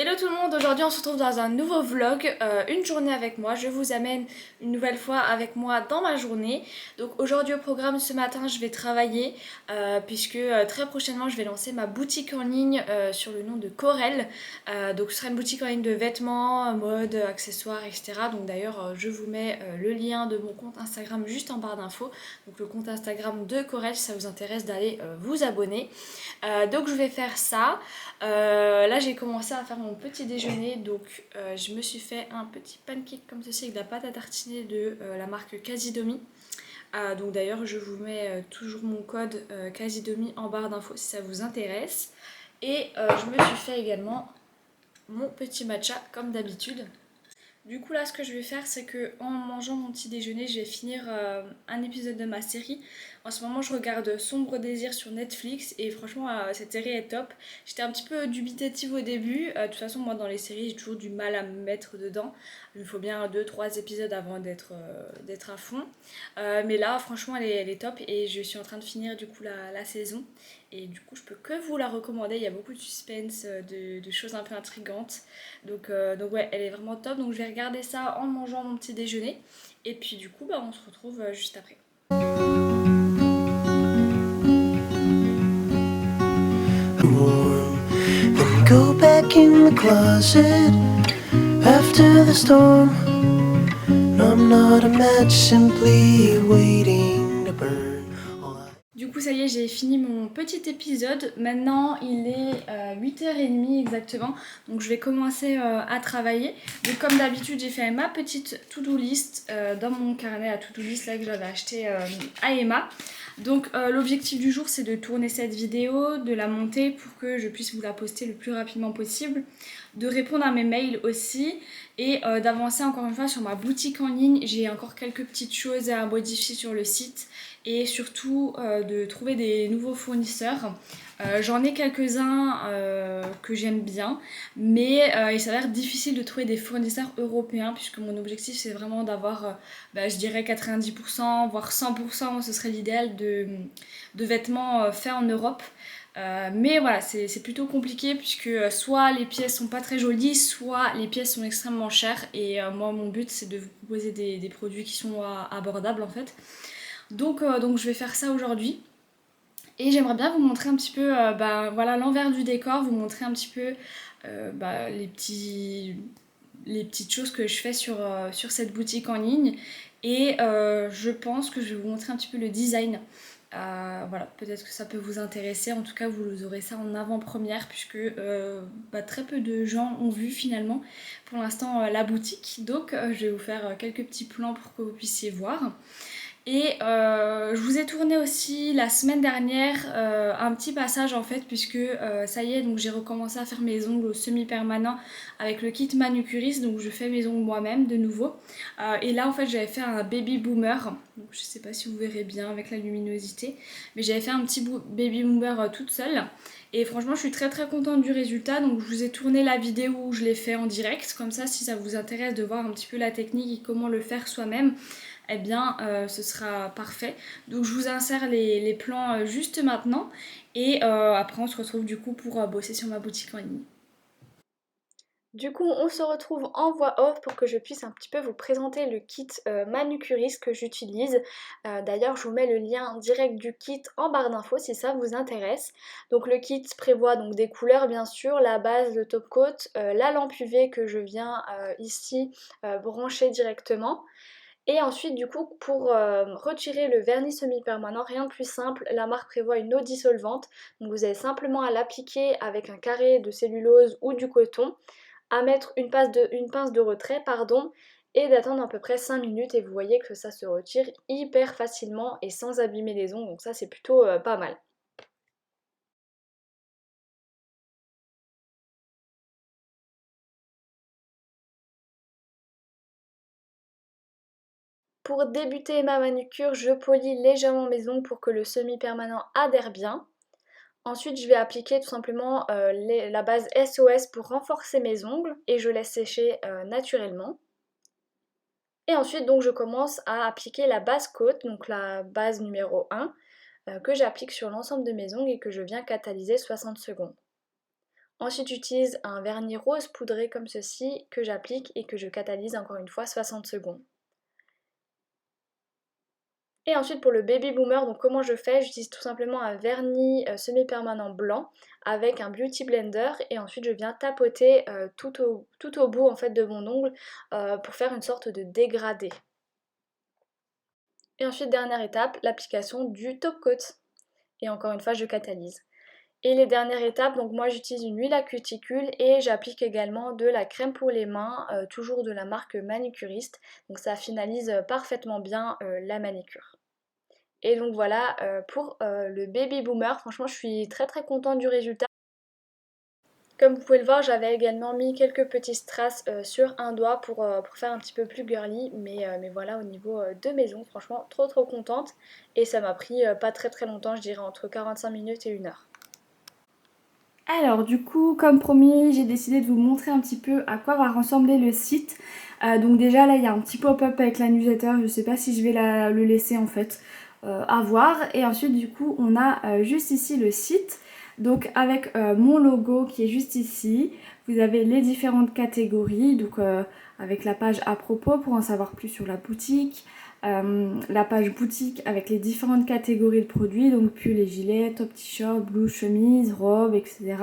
Hello tout le monde, aujourd'hui on se retrouve dans un nouveau vlog, une journée avec moi. Je vous amène une nouvelle fois avec moi dans ma journée. Donc aujourd'hui au programme ce matin je vais travailler puisque très prochainement je vais lancer ma boutique en ligne sur le nom de Corel. Donc ce sera une boutique en ligne de vêtements, mode, accessoires, etc. Donc d'ailleurs je vous mets le lien de mon compte Instagram juste en barre d'infos. Donc le compte Instagram de Corel si ça vous intéresse d'aller vous abonner. Donc je vais faire ça. Là j'ai commencé à faire mon petit déjeuner, donc je me suis fait un petit pancake comme ceci avec de la pâte à tartiner de la marque Casidomi. Donc d'ailleurs je vous mets toujours mon code Casidomi en barre d'infos si ça vous intéresse. Et je me suis fait également mon petit matcha comme d'habitude. Du coup là ce que je vais faire c'est que en mangeant mon petit déjeuner je vais finir un épisode de ma série. En ce moment je regarde Sombre Désir sur Netflix et franchement cette série est top. J'étais un petit peu dubitative au début, de toute façon moi dans les séries j'ai toujours du mal à me mettre dedans. Il me faut bien deux trois épisodes avant d'être à fond. Mais là franchement elle est top et je suis en train de finir du coup la saison. Et du coup je peux que vous la recommander, il y a beaucoup de suspense, de choses un peu intrigantes. Donc ouais, elle est vraiment top. Donc je vais regarder ça en mangeant mon petit déjeuner. Et puis du coup, on se retrouve juste après. Then go back in the closet after the storm. No, I'm not a match simply waiting to burn. Du coup, ça y est, j'ai fini mon petit épisode. Maintenant, il est 8h30 exactement. Donc, je vais commencer à travailler. Donc, comme d'habitude, j'ai fait ma petite to-do list dans mon carnet à to-do list là, que j'avais acheté à Emma. Donc, l'objectif du jour, c'est de tourner cette vidéo, de la monter pour que je puisse vous la poster le plus rapidement possible, de répondre à mes mails aussi et d'avancer encore une fois sur ma boutique en ligne. J'ai encore quelques petites choses à modifier sur le site et surtout de trouver des nouveaux fournisseurs. J'en ai quelques-uns que j'aime bien, mais il s'avère difficile de trouver des fournisseurs européens puisque mon objectif c'est vraiment d'avoir, je dirais 90%, voire 100%, ce serait l'idéal de vêtements faits en Europe. Mais voilà, c'est plutôt compliqué puisque soit les pièces sont pas très jolies, soit les pièces sont extrêmement chères. Et moi, mon but, c'est de vous proposer des produits qui sont abordables en fait. Donc je vais faire ça aujourd'hui. Et j'aimerais bien vous montrer un petit peu voilà, l'envers du décor, vous montrer un petit peu les petites choses que je fais sur cette boutique en ligne. Et je pense que je vais vous montrer un petit peu le design. Voilà, peut-être que ça peut vous intéresser. En tout cas, vous aurez ça en avant-première puisque très peu de gens ont vu finalement pour l'instant la boutique. Donc je vais vous faire quelques petits plans pour que vous puissiez voir. Et je vous ai tourné aussi la semaine dernière un petit passage en fait puisque ça y est, donc j'ai recommencé à faire mes ongles au semi-permanent avec le kit manucuriste, donc je fais mes ongles moi-même de nouveau. Et là en fait j'avais fait un baby boomer, donc je sais pas si vous verrez bien avec la luminosité, mais j'avais fait un petit baby boomer toute seule. Et franchement je suis très très contente du résultat, donc je vous ai tourné la vidéo où je l'ai fait en direct, comme ça si ça vous intéresse de voir un petit peu la technique et comment le faire soi-même, eh bien ce sera parfait. Donc je vous insère les plans juste maintenant et après on se retrouve du coup pour bosser sur ma boutique en ligne. Du coup, on se retrouve en voix off pour que je puisse un petit peu vous présenter le kit manucuriste que j'utilise. D'ailleurs, je vous mets le lien direct du kit en barre d'infos si ça vous intéresse. Donc le kit prévoit donc des couleurs bien sûr, la base, le top coat, la lampe UV que je viens ici brancher directement. Et ensuite du coup pour retirer le vernis semi-permanent, rien de plus simple, la marque prévoit une eau dissolvante. Donc vous avez simplement à l'appliquer avec un carré de cellulose ou du coton, à mettre une pince de retrait pardon, et d'attendre à peu près 5 minutes et vous voyez que ça se retire hyper facilement et sans abîmer les ongles, donc ça c'est plutôt pas mal. Pour débuter ma manucure, je polis légèrement mes ongles pour que le semi-permanent adhère bien. Ensuite, je vais appliquer tout simplement la base SOS pour renforcer mes ongles et je laisse sécher naturellement. Et ensuite, donc, je commence à appliquer la base coat, donc la base numéro 1, que j'applique sur l'ensemble de mes ongles et que je viens catalyser 60 secondes. Ensuite j'utilise un vernis rose poudré comme ceci que j'applique et que je catalyse encore une fois 60 secondes. Et ensuite pour le baby boomer, donc comment je fais? J'utilise tout simplement un vernis semi-permanent blanc avec un beauty blender et ensuite je viens tapoter tout au bout en fait de mon ongle pour faire une sorte de dégradé. Et ensuite dernière étape, l'application du top coat. Et encore une fois je catalyse. Et les dernières étapes, donc moi j'utilise une huile à cuticule et j'applique également de la crème pour les mains, toujours de la marque Manicuriste. Donc ça finalise parfaitement bien la manicure. Et donc voilà pour le baby boomer, franchement je suis très très contente du résultat. Comme vous pouvez le voir, j'avais également mis quelques petits strass sur un doigt pour faire un petit peu plus girly, mais voilà au niveau de mes ongles, franchement trop contente. Et ça m'a pris pas très longtemps, je dirais entre 45 minutes et 1 heure. Alors du coup, comme promis, j'ai décidé de vous montrer un petit peu à quoi va ressembler le site. Donc déjà là, il y a un petit pop-up avec la newsletter, je sais pas si je vais le laisser en fait à voir. Et ensuite du coup, on a juste ici le site. Donc avec mon logo qui est juste ici, vous avez les différentes catégories, donc avec la page à propos pour en savoir plus sur la boutique. La page boutique avec les différentes catégories de produits, donc pull et gilets, top t-shirt, blouse, chemise, robe, etc.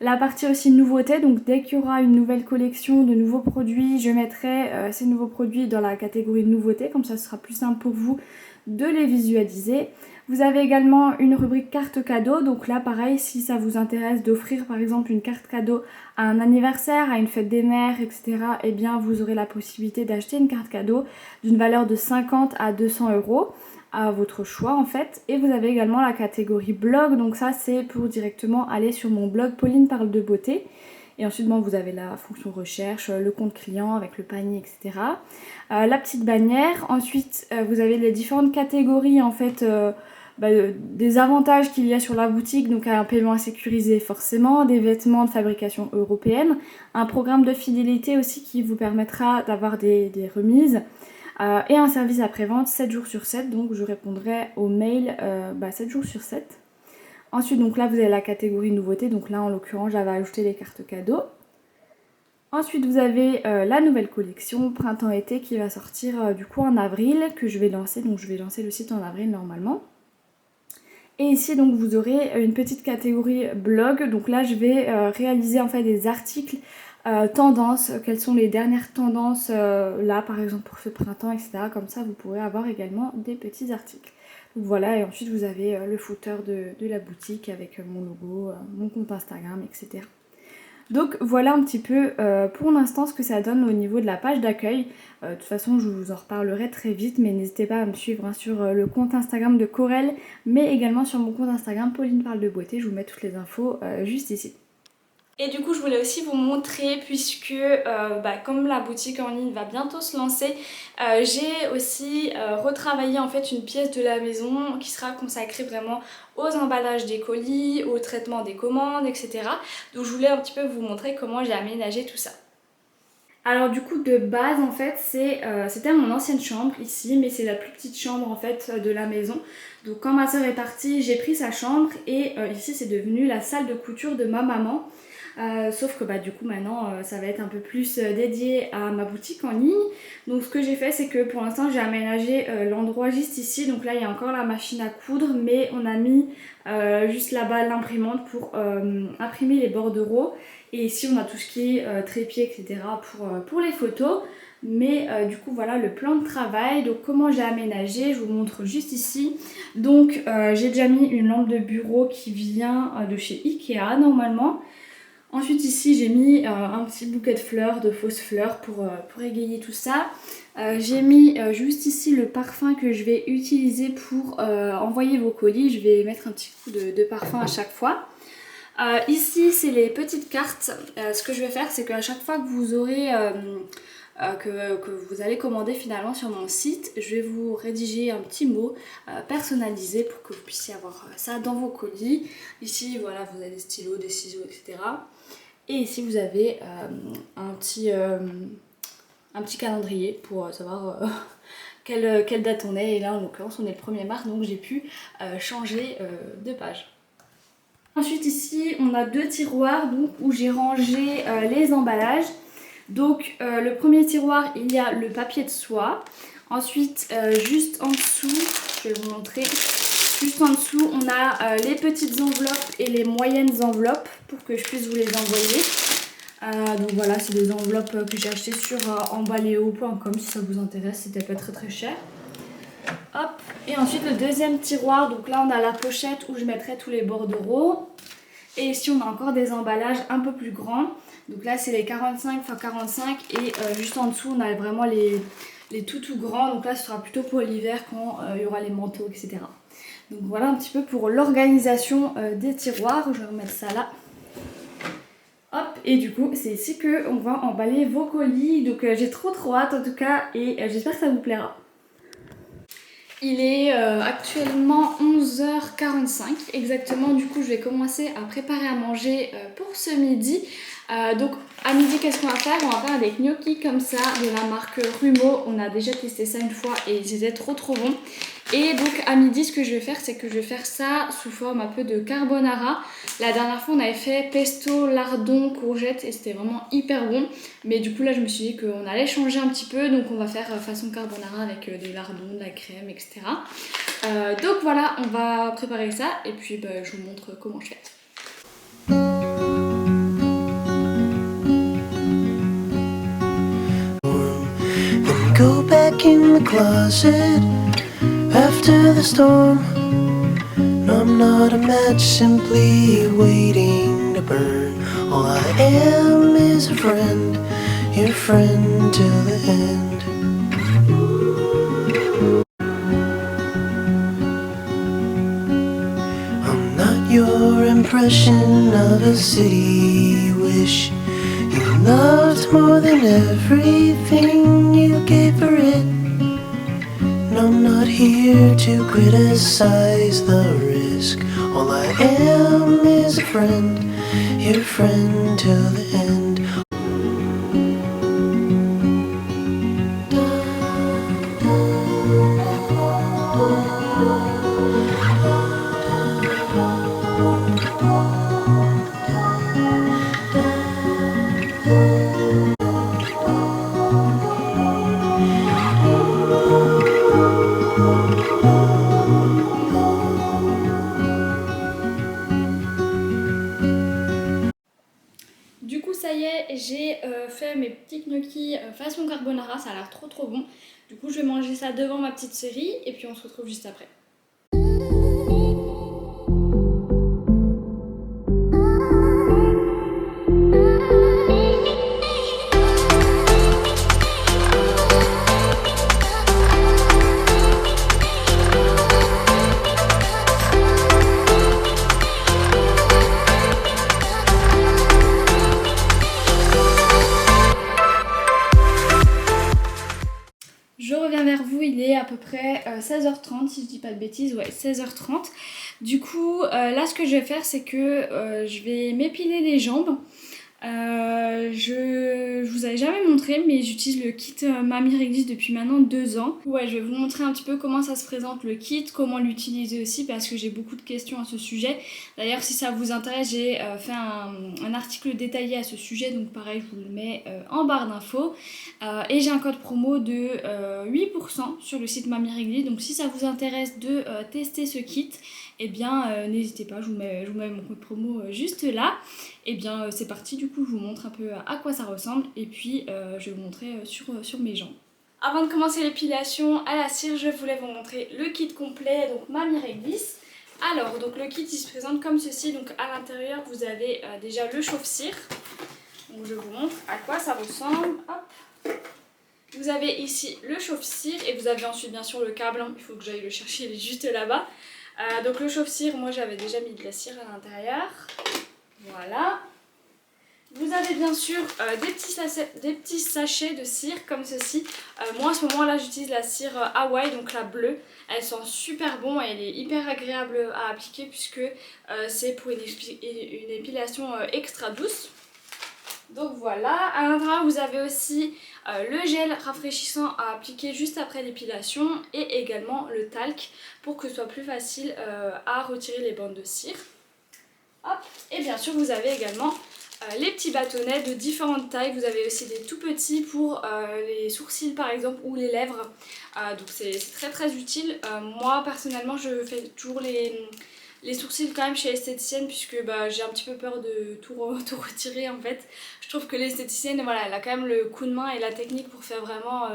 La partie aussi nouveautés, donc dès qu'il y aura une nouvelle collection de nouveaux produits, je mettrai ces nouveaux produits dans la catégorie de nouveautés, comme ça ce sera plus simple pour vous de les visualiser. Vous avez également une rubrique carte cadeau, donc là pareil, si ça vous intéresse d'offrir par exemple une carte cadeau à un anniversaire, à une fête des mères, etc., eh bien vous aurez la possibilité d'acheter une carte cadeau d'une valeur de 50 à 200 € à votre choix en fait. Et vous avez également la catégorie blog, donc ça c'est pour directement aller sur mon blog Pauline parle de beauté. Et ensuite bon, vous avez la fonction recherche, le compte client avec le panier, etc. La petite bannière. Ensuite vous avez les différentes catégories en fait des avantages qu'il y a sur la boutique, donc un paiement sécurisé forcément, des vêtements de fabrication européenne, un programme de fidélité aussi qui vous permettra d'avoir des remises. Et un service après-vente 7 jours sur 7, donc je répondrai aux mails 7 jours sur 7. Ensuite, donc là, vous avez la catégorie nouveautés, donc là, en l'occurrence, j'avais ajouté les cartes cadeaux. Ensuite, vous avez la nouvelle collection printemps-été qui va sortir du coup en avril, que je vais lancer, donc je vais lancer le site en avril normalement. Et ici, donc, vous aurez une petite catégorie blog, donc là, je vais réaliser en fait des articles tendances, quelles sont les dernières tendances là par exemple pour ce printemps, etc. Comme ça vous pourrez avoir également des petits articles. Donc voilà, et ensuite vous avez le footer de la boutique avec mon logo, mon compte Instagram, etc. Donc voilà un petit peu pour l'instant ce que ça donne au niveau de la page d'accueil. De toute façon je vous en reparlerai très vite, mais n'hésitez pas à me suivre sur le compte Instagram de Corel, mais également sur mon compte Instagram Pauline parle de beauté. Je vous mets toutes les infos juste ici. Et du coup je voulais aussi vous montrer, puisque comme la boutique en ligne va bientôt se lancer, j'ai aussi retravaillé en fait une pièce de la maison qui sera consacrée vraiment aux emballages des colis, au traitement des commandes, etc. Donc je voulais un petit peu vous montrer comment j'ai aménagé tout ça. Alors du coup de base en fait c'était mon ancienne chambre ici, mais c'est la plus petite chambre en fait de la maison. Donc quand ma soeur est partie, j'ai pris sa chambre et ici c'est devenu la salle de couture de ma maman. Sauf que du coup maintenant ça va être un peu plus dédié à ma boutique en ligne. Donc ce que j'ai fait c'est que pour l'instant j'ai aménagé l'endroit juste ici. Donc là il y a encore la machine à coudre, mais on a mis juste là-bas l'imprimante pour imprimer les bordereaux. Et ici on a tout ce qui est trépied, etc. pour les photos. Mais du coup voilà le plan de travail. Donc comment j'ai aménagé, je vous montre juste ici. Donc j'ai déjà mis une lampe de bureau qui vient de chez Ikea normalement. Ensuite ici j'ai mis un petit bouquet de fleurs, de fausses fleurs pour égayer tout ça. J'ai mis juste ici le parfum que je vais utiliser pour envoyer vos colis. Je vais mettre un petit coup de parfum à chaque fois. Ici c'est les petites cartes. Ce que je vais faire c'est qu'à chaque fois que vous aurez que vous allez commander finalement sur mon site, je vais vous rédiger un petit mot personnalisé pour que vous puissiez avoir ça dans vos colis. Ici voilà, vous avez des stylos, des ciseaux, etc. Et ici vous avez un petit calendrier pour savoir quelle date on est. Et là en l'occurrence on est le 1er mars, donc j'ai pu changer de page. Ensuite ici on a deux tiroirs donc, où j'ai rangé les emballages. Donc le premier tiroir il y a le papier de soie. Ensuite juste en dessous, je vais vous montrer, juste en dessous on a les petites enveloppes et les moyennes enveloppes pour que je puisse vous les envoyer. Donc voilà, c'est des enveloppes que j'ai achetées sur emballeo.com si ça vous intéresse, c'était pas très cher. Hop, et ensuite le deuxième tiroir, donc là on a la pochette où je mettrai tous les bordereaux. Et ici on a encore des emballages un peu plus grands. Donc là c'est les 45 x 45 et juste en dessous on a vraiment les tout grands. Donc là ce sera plutôt pour l'hiver quand il y aura les manteaux, etc. Donc voilà un petit peu pour l'organisation des tiroirs. Je vais remettre ça là. Hop, et du coup c'est ici qu'on va emballer vos colis. Donc j'ai trop hâte en tout cas et j'espère que ça vous plaira. Il est actuellement 11h45 exactement, du coup je vais commencer à préparer à manger pour ce midi. Donc à midi qu'est-ce qu'on va faire? On va faire des gnocchis comme ça de la marque Rumo. On a déjà testé ça une fois et ils étaient trop bons. Et donc à midi ce que je vais faire c'est que je vais faire ça sous forme un peu de carbonara. La dernière fois on avait fait pesto, lardon, courgette et c'était vraiment hyper bon. Mais du coup là je me suis dit qu'on allait changer un petit peu, donc on va faire façon carbonara avec des lardons, de la crème, etc. Donc voilà, on va préparer ça et puis je vous montre comment je fais. Then go back in the closet after the storm. No, I'm not a match, simply waiting to burn. All I am is a friend, your friend till the end. I'm not your impression of a city wish. You loved more than everything you gave for it. And I'm not here to criticize the risk. All I am is a friend, your friend till the end. Du coup ça y est, j'ai fait mes petits gnocchis façon carbonara, ça a l'air trop bon. Du coup je vais manger ça devant ma petite série et puis on se retrouve juste après. Je reviens vers vous, il est à peu près 16h30 si je dis pas de bêtises, ouais 16h30. Du coup là ce que je vais faire c'est que je vais m'épiler les jambes. Je vous avais jamais montré mais j'utilise le kit Mamie Réglisse depuis maintenant 2 ans. Ouais, je vais vous montrer un petit peu comment ça se présente le kit, comment l'utiliser aussi parce que j'ai beaucoup de questions à ce sujet. D'ailleurs si ça vous intéresse j'ai fait un article détaillé à ce sujet, donc pareil je vous le mets en barre d'infos. Et j'ai un code promo de 8% sur le site Mamie Réglisse, donc si ça vous intéresse de tester ce kit, eh bien n'hésitez pas, je vous mets mon code promo juste là. Et bien c'est parti, du coup je vous montre un peu à quoi ça ressemble et puis je vais vous montrer sur mes jambes. Avant de commencer l'épilation à la cire, je voulais vous montrer le kit complet, donc Mamie Réglisse. Alors donc le kit il se présente comme ceci, donc à l'intérieur vous avez déjà le chauffe-cire. Donc je vous montre à quoi ça ressemble. Hop. Vous avez ici le chauffe-cire et vous avez ensuite bien sûr le câble, il faut que j'aille le chercher, il est juste là-bas. Donc le chauffe-cire, moi j'avais déjà mis de la cire à l'intérieur. Voilà. Vous avez bien sûr des petits sachets de cire comme ceci. Moi en ce moment là j'utilise la cire Hawaii, donc la bleue. Elle sent super bon et elle est hyper agréable à appliquer puisque c'est pour une épilation extra douce. Donc voilà, à l'intérieur vous avez aussi le gel rafraîchissant à appliquer juste après l'épilation et également le talc pour que ce soit plus facile à retirer les bandes de cire. Hop. Et bien sûr vous avez également les petits bâtonnets de différentes tailles. Vous avez aussi des tout petits pour les sourcils par exemple ou les lèvres. Donc c'est très utile. Moi personnellement je fais toujours les sourcils quand même chez l'esthéticienne, puisque bah, j'ai un petit peu peur de tout retirer en fait. Je trouve que l'esthéticienne, voilà, elle a quand même le coup de main et la technique pour faire vraiment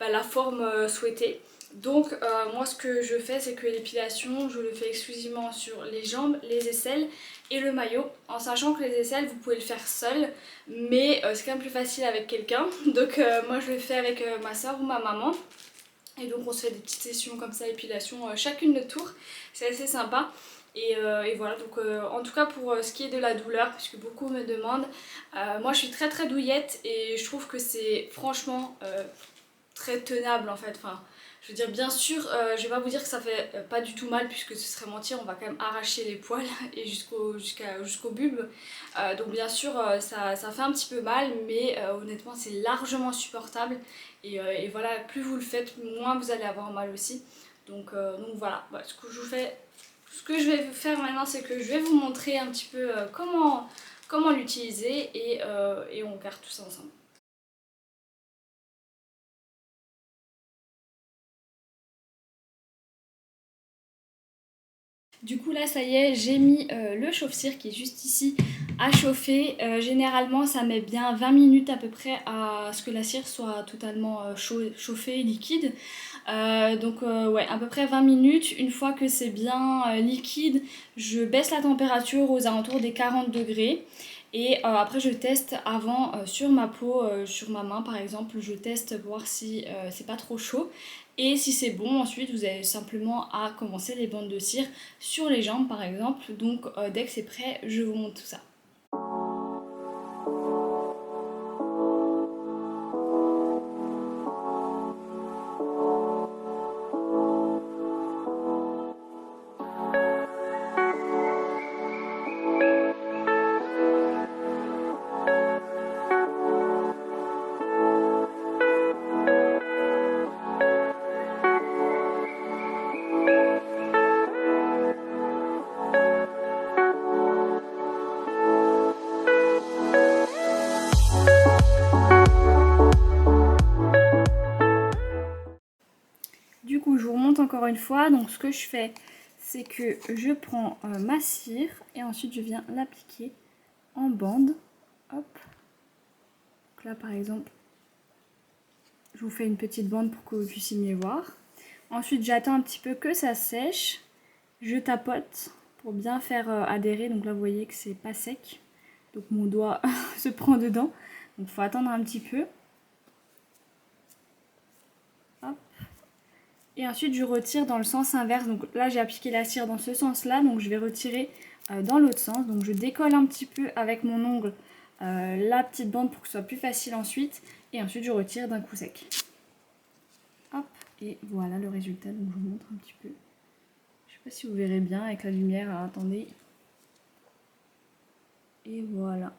la forme souhaitée. Donc moi ce que je fais, c'est que l'épilation je le fais exclusivement sur les jambes, les aisselles et le maillot, en sachant que les aisselles vous pouvez le faire seul, mais c'est quand même plus facile avec quelqu'un. Donc moi je le fais avec ma soeur ou ma maman. Et donc on se fait des petites sessions comme ça, épilation, chacune notre tour, c'est assez sympa. Et voilà, donc en tout cas pour ce qui est de la douleur, puisque beaucoup me demandent, moi je suis très douillette et je trouve que c'est franchement très tenable en fait. Enfin, je veux dire, bien sûr, je vais pas vous dire que ça fait pas du tout mal, puisque ce serait mentir, on va quand même arracher les poils et jusqu'au bulbe. Donc bien sûr, ça fait un petit peu mal, mais honnêtement, c'est largement supportable. Et voilà, plus vous le faites, moins vous allez avoir mal aussi. Donc voilà, ce que je vais faire maintenant, c'est que je vais vous montrer un petit peu comment l'utiliser et on regarde tout ça ensemble. Du coup là ça y est, j'ai mis le chauffe-cire qui est juste ici à chauffer. Généralement ça met bien 20 minutes à peu près à ce que la cire soit totalement chauffée, liquide. Donc ouais, à peu près 20 minutes. Une fois que c'est bien liquide, je baisse la température aux alentours des 40 degrés. Et après je teste avant sur ma peau, sur ma main par exemple, je teste pour voir si c'est pas trop chaud. Et si c'est bon, ensuite vous avez simplement à commencer les bandes de cire sur les jambes par exemple. Donc dès que c'est prêt, je vous montre tout ça. Du coup, je vous remonte encore une fois. Donc, ce que je fais, c'est que je prends ma cire et ensuite je viens l'appliquer en bande. Hop. Donc là, par exemple, je vous fais une petite bande pour que vous puissiez mieux voir. Ensuite, j'attends un petit peu que ça sèche. Je tapote pour bien faire adhérer. Donc là, vous voyez que c'est pas sec. Donc mon doigt se prend dedans. Donc il faut attendre un petit peu. Hop. Et ensuite je retire dans le sens inverse. Donc là j'ai appliqué la cire dans ce sens là, donc je vais retirer dans l'autre sens. Donc je décolle un petit peu avec mon ongle la petite bande pour que ce soit plus facile ensuite. Et ensuite je retire d'un coup sec. Hop, et voilà le résultat. Donc je vous montre un petit peu. Je sais pas si vous verrez bien avec la lumière. Alors, attendez. Et voilà.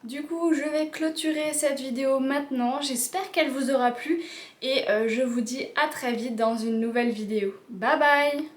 Du coup, je vais clôturer cette vidéo maintenant. J'espère qu'elle vous aura plu et je vous dis à très vite dans une nouvelle vidéo. Bye bye!